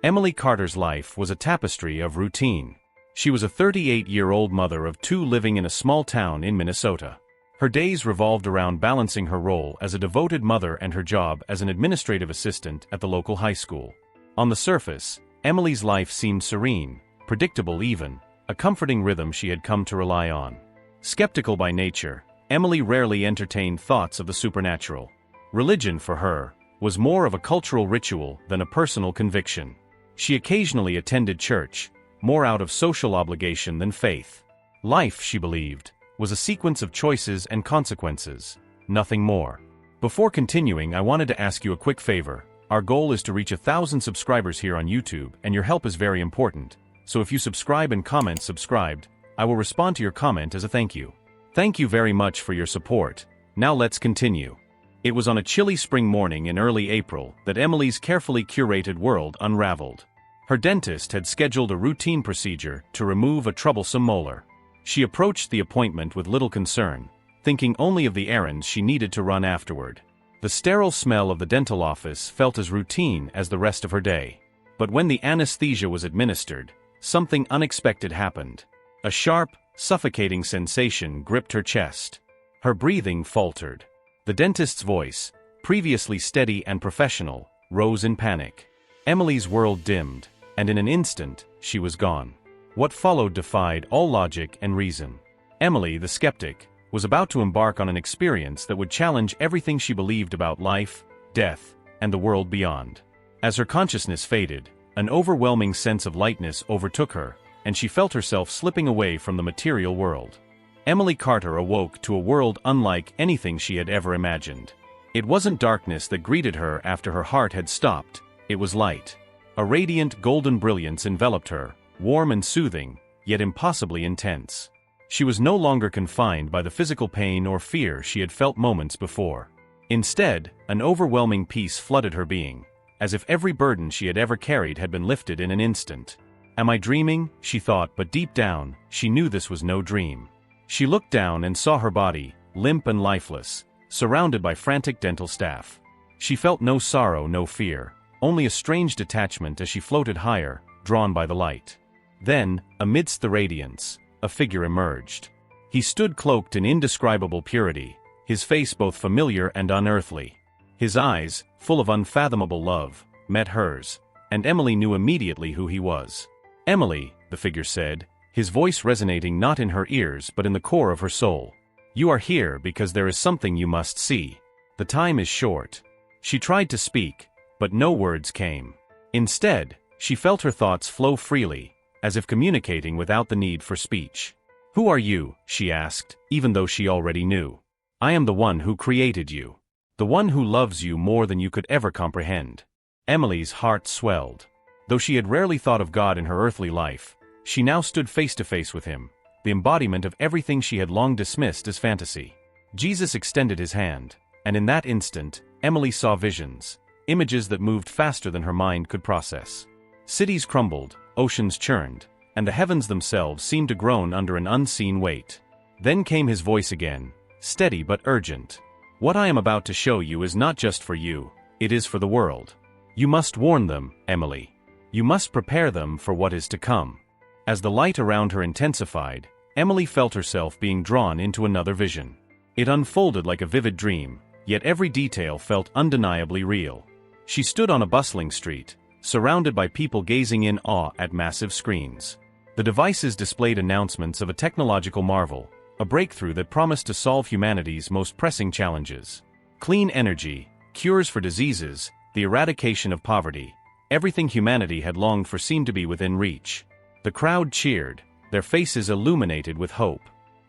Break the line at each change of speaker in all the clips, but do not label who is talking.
Emily Carter's life was a tapestry of routine. She was a 38-year-old mother of two living in a small town in Minnesota. Her days revolved around balancing her role as a devoted mother and her job as an administrative assistant at the local high school. On the surface, Emily's life seemed serene, predictable even, a comforting rhythm she had come to rely on. Skeptical by nature, Emily rarely entertained thoughts of the supernatural. Religion, for her, was more of a cultural ritual than a personal conviction. She occasionally attended church, more out of social obligation than faith. Life, she believed, was a sequence of choices and consequences, nothing more. Before continuing, I wanted to ask you a quick favor. Our goal is to reach 1,000 subscribers here on YouTube, and your help is very important. So if you subscribe and comment subscribed, I will respond to your comment as a thank you. Thank you very much for your support. Now let's continue. It was on a chilly spring morning in early April that Emily's carefully curated world unraveled. Her dentist had scheduled a routine procedure to remove a troublesome molar. She approached the appointment with little concern, thinking only of the errands she needed to run afterward. The sterile smell of the dental office felt as routine as the rest of her day. But when the anesthesia was administered, something unexpected happened. A sharp, suffocating sensation gripped her chest. Her breathing faltered. The dentist's voice, previously steady and professional, rose in panic. Emily's world dimmed, and in an instant, she was gone. What followed defied all logic and reason. Emily, the skeptic, was about to embark on an experience that would challenge everything she believed about life, death, and the world beyond. As her consciousness faded, an overwhelming sense of lightness overtook her, and she felt herself slipping away from the material world. Emily Carter awoke to a world unlike anything she had ever imagined. It wasn't darkness that greeted her after her heart had stopped, it was light. A radiant golden brilliance enveloped her, warm and soothing, yet impossibly intense. She was no longer confined by the physical pain or fear she had felt moments before. Instead, an overwhelming peace flooded her being, as if every burden she had ever carried had been lifted in an instant. Am I dreaming? She thought, but deep down, she knew this was no dream. She looked down and saw her body, limp and lifeless, surrounded by frantic dental staff. She felt no sorrow, no fear, only a strange detachment as she floated higher, drawn by the light. Then, amidst the radiance, a figure emerged. He stood cloaked in indescribable purity, his face both familiar and unearthly. His eyes, full of unfathomable love, met hers, and Emily knew immediately who he was. Emily, the figure said, his voice resonating not in her ears but in the core of her soul. You are here because there is something you must see. The time is short. She tried to speak, but no words came. Instead, she felt her thoughts flow freely, as if communicating without the need for speech. Who are you? She asked, even though she already knew. I am the one who created you. The one who loves you more than you could ever comprehend. Emily's heart swelled. Though she had rarely thought of God in her earthly life, she now stood face to face with him, the embodiment of everything she had long dismissed as fantasy. Jesus extended his hand, and in that instant, Emily saw visions, images that moved faster than her mind could process. Cities crumbled, oceans churned, and the heavens themselves seemed to groan under an unseen weight. Then came his voice again, steady but urgent. What I am about to show you is not just for you, it is for the world. You must warn them, Emily. You must prepare them for what is to come. As the light around her intensified, Emily felt herself being drawn into another vision. It unfolded like a vivid dream, yet every detail felt undeniably real. She stood on a bustling street, surrounded by people gazing in awe at massive screens. The devices displayed announcements of a technological marvel, a breakthrough that promised to solve humanity's most pressing challenges. Clean energy, cures for diseases, the eradication of poverty, everything humanity had longed for seemed to be within reach. The crowd cheered, their faces illuminated with hope.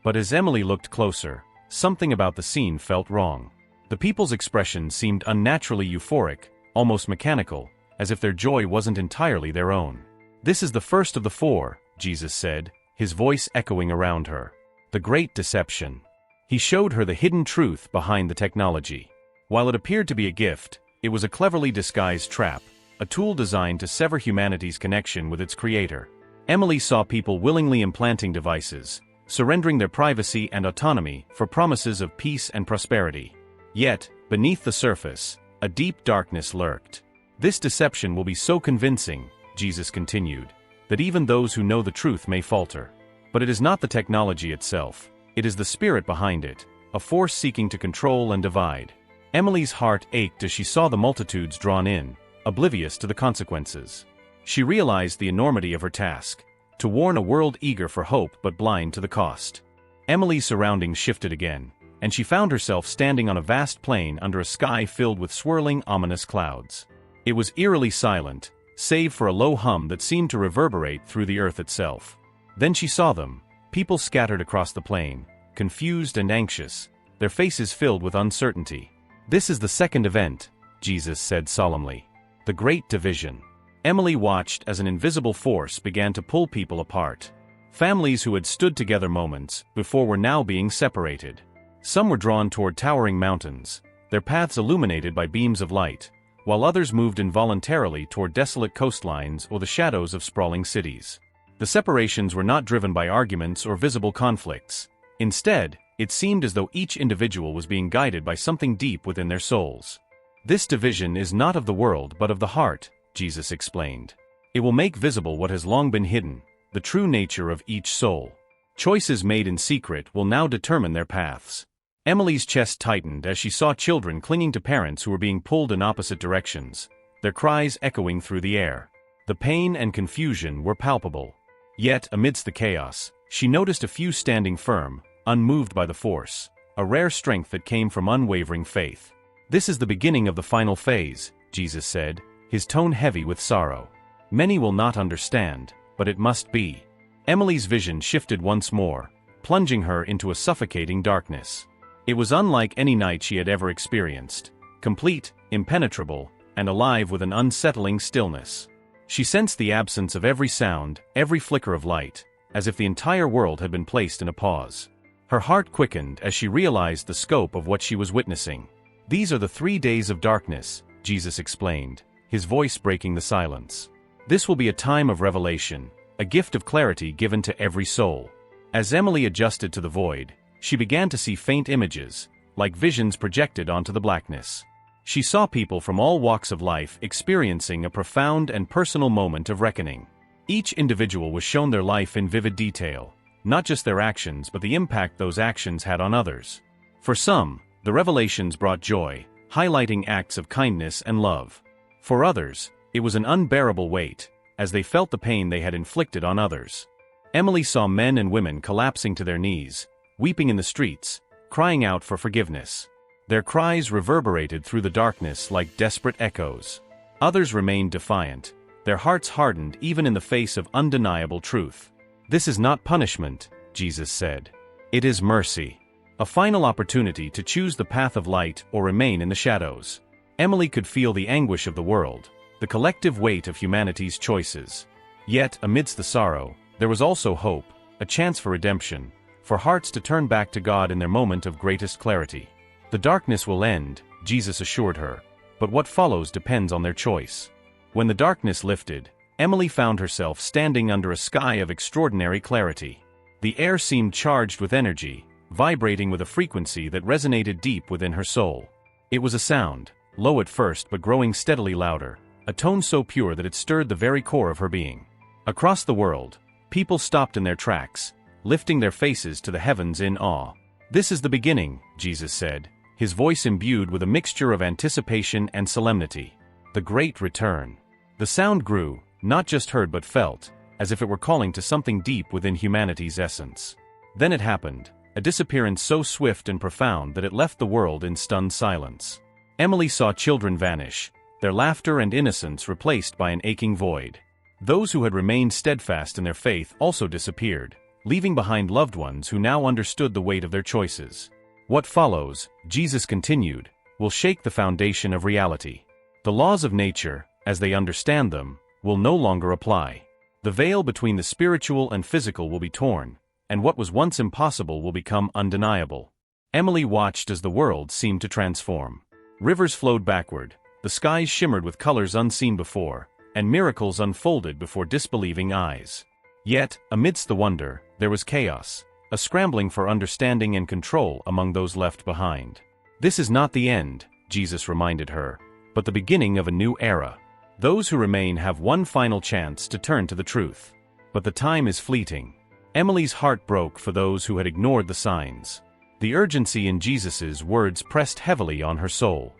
But as Emily looked closer, something about the scene felt wrong. The people's expressions seemed unnaturally euphoric, almost mechanical, as if their joy wasn't entirely their own. This is the first of the four, Jesus said, his voice echoing around her. The great deception. He showed her the hidden truth behind the technology. While it appeared to be a gift, it was a cleverly disguised trap, a tool designed to sever humanity's connection with its creator. Emily saw people willingly implanting devices, surrendering their privacy and autonomy for promises of peace and prosperity. Yet, beneath the surface, a deep darkness lurked. This deception will be so convincing, Jesus continued, that even those who know the truth may falter. But it is not the technology itself, it is the spirit behind it, a force seeking to control and divide. Emily's heart ached as she saw the multitudes drawn in, oblivious to the consequences. She realized the enormity of her task, to warn a world eager for hope but blind to the cost. Emily's surroundings shifted again, and she found herself standing on a vast plain under a sky filled with swirling, ominous clouds. It was eerily silent, save for a low hum that seemed to reverberate through the earth itself. Then she saw them, people scattered across the plain, confused and anxious, their faces filled with uncertainty. "This is the second event," Jesus said solemnly. "The Great Division." Emily watched as an invisible force began to pull people apart. Families who had stood together moments before were now being separated. Some were drawn toward towering mountains, their paths illuminated by beams of light, while others moved involuntarily toward desolate coastlines or the shadows of sprawling cities. The separations were not driven by arguments or visible conflicts. Instead, it seemed as though each individual was being guided by something deep within their souls. "This division is not of the world but of the heart," Jesus explained. "It will make visible what has long been hidden, the true nature of each soul. Choices made in secret will now determine their paths." Emily's chest tightened as she saw children clinging to parents who were being pulled in opposite directions, their cries echoing through the air. The pain and confusion were palpable. Yet, amidst the chaos, she noticed a few standing firm, unmoved by the force, a rare strength that came from unwavering faith. "This is the beginning of the final phase," Jesus said, his tone heavy with sorrow. "Many will not understand, but it must be." Emily's vision shifted once more, plunging her into a suffocating darkness. It was unlike any night she had ever experienced, complete, impenetrable, and alive with an unsettling stillness. She sensed the absence of every sound, every flicker of light, as if the entire world had been placed in a pause. Her heart quickened as she realized the scope of what she was witnessing. "These are the 3 days of darkness," Jesus explained, his voice breaking the silence. "This will be a time of revelation, a gift of clarity given to every soul." As Emily adjusted to the void, she began to see faint images, like visions projected onto the blackness. She saw people from all walks of life experiencing a profound and personal moment of reckoning. Each individual was shown their life in vivid detail, not just their actions but the impact those actions had on others. For some, the revelations brought joy, highlighting acts of kindness and love. For others, it was an unbearable weight, as they felt the pain they had inflicted on others. Emily saw men and women collapsing to their knees, weeping in the streets, crying out for forgiveness. Their cries reverberated through the darkness like desperate echoes. Others remained defiant, their hearts hardened even in the face of undeniable truth. "This is not punishment," Jesus said. "It is mercy. A final opportunity to choose the path of light or remain in the shadows." Emily could feel the anguish of the world, the collective weight of humanity's choices. Yet, amidst the sorrow, there was also hope, a chance for redemption, for hearts to turn back to God in their moment of greatest clarity. "The darkness will end," Jesus assured her, "but what follows depends on their choice." When the darkness lifted, Emily found herself standing under a sky of extraordinary clarity. The air seemed charged with energy, vibrating with a frequency that resonated deep within her soul. It was a sound, low at first but growing steadily louder, a tone so pure that it stirred the very core of her being. Across the world, people stopped in their tracks, lifting their faces to the heavens in awe. "This is the beginning," Jesus said, his voice imbued with a mixture of anticipation and solemnity. "The Great Return." The sound grew, not just heard but felt, as if it were calling to something deep within humanity's essence. Then it happened, a disappearance so swift and profound that it left the world in stunned silence. Emily saw children vanish, their laughter and innocence replaced by an aching void. Those who had remained steadfast in their faith also disappeared, leaving behind loved ones who now understood the weight of their choices. "What follows," Jesus continued, "will shake the foundation of reality. The laws of nature, as they understand them, will no longer apply. The veil between the spiritual and physical will be torn, and what was once impossible will become undeniable." Emily watched as the world seemed to transform. Rivers flowed backward, the skies shimmered with colors unseen before, and miracles unfolded before disbelieving eyes. Yet, amidst the wonder, there was chaos, a scrambling for understanding and control among those left behind. "This is not the end," Jesus reminded her, "but the beginning of a new era." Those who remain have one final chance to turn to the truth. But the time is fleeting. Emily's heart broke for those who had ignored the signs. The urgency in Jesus's words pressed heavily on her soul.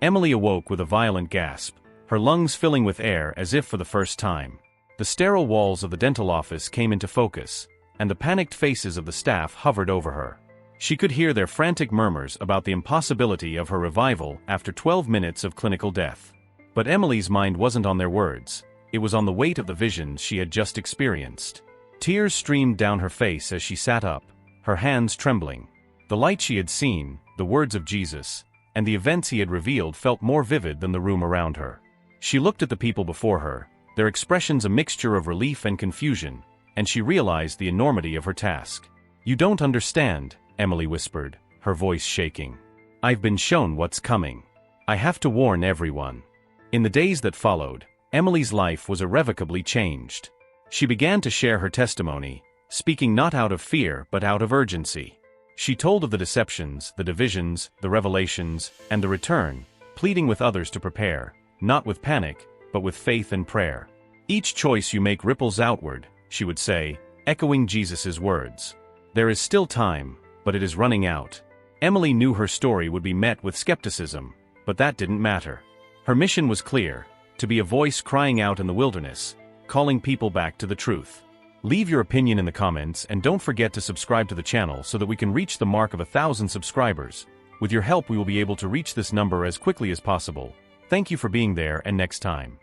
Emily awoke with a violent gasp, her lungs filling with air as if for the first time. The sterile walls of the dental office came into focus, and the panicked faces of the staff hovered over her. She could hear their frantic murmurs about the impossibility of her revival after 12 minutes of clinical death. But Emily's mind wasn't on their words, it was on the weight of the visions she had just experienced. Tears streamed down her face as she sat up, her hands trembling. The light she had seen, the words of Jesus, and the events he had revealed felt more vivid than the room around her. She looked at the people before her, their expressions a mixture of relief and confusion, and she realized the enormity of her task. "You don't understand," Emily whispered, her voice shaking. "I've been shown what's coming. I have to warn everyone." In the days that followed, Emily's life was irrevocably changed. She began to share her testimony, speaking not out of fear but out of urgency. She told of the deceptions, the divisions, the revelations, and the return, pleading with others to prepare, not with panic, but with faith and prayer. "Each choice you make ripples outward," she would say, echoing Jesus's words. "There is still time, but it is running out." Emily knew her story would be met with skepticism, but that didn't matter. Her mission was clear, to be a voice crying out in the wilderness, calling people back to the truth. Leave your opinion in the comments and don't forget to subscribe to the channel so that we can reach the mark of 1,000 subscribers. With your help we will be able to reach this number as quickly as possible. Thank you for being there, and next time.